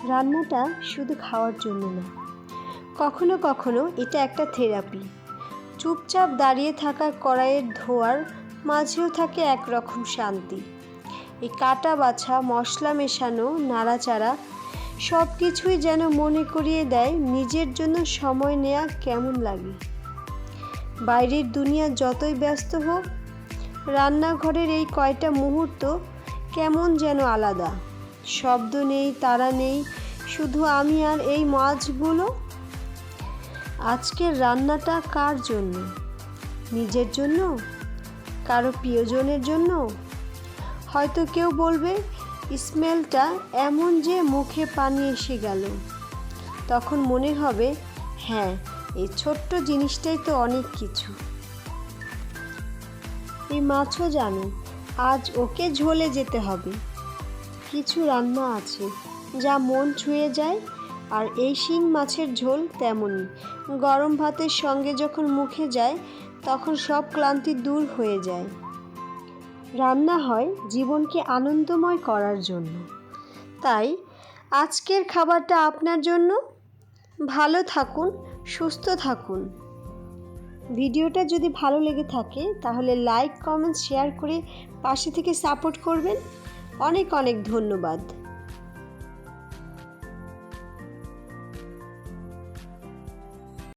রান্নাটা শুধু খাওয়ার জন্য না, কখনো কখনো এটা একটা থেরাপি। চুপচাপ দাঁড়িয়ে থাকা কড়াইয়ের ধোয়ার মাঝেও থাকে একরকম শান্তি। এই কাটা বাছা, মশলা মেশানো, নাড়াচাড়া সব কিছুই যেন মনে করিয়ে দেয় নিজের জন্য সময় নেওয়া কেমন লাগে। বাইরের দুনিয়া যতই ব্যস্ত হোক, রান্নাঘরের এই কয়টা মুহূর্ত কেমন যেন আলাদা। শব্দ নেই, তাড়া নেই, শুধু আমি আর এই মাছগুলো। আজকের রান্নাটা কার জন্য? নিজের জন্য? কারো প্রিয়জনের জন্য? হয়তো কেউ বলবে স্মেলটা এমন যে মুখে পানি এসে গেল। তখন মনে হবে, হ্যাঁ, এই ছোট্ট জিনিসটাই তো অনেক কিছু। এই মাছও জানে আজ ওকে ঝোলে যেতে হবে। কিছু রান্না আছে যা মন ছুঁয়ে যায়, আর এই শিং মাছের ঝোল তেমনই। গরম ভাতের সঙ্গে যখন মুখে যায় তখন সব ক্লান্তি দূর হয়ে যায়। রান্না হয় জীবনকে আনন্দময় করার জন্য। তাই আজকের খাবারটা আপনার জন্য। ভালো থাকুন, সুস্থ থাকুন। ভিডিওটা যদি ভালো লেগে থাকে তাহলে লাইক, কমেন্ট, শেয়ার করে পাশে থেকে সাপোর্ট করবেন। অনেক অনেক ধন্যবাদ।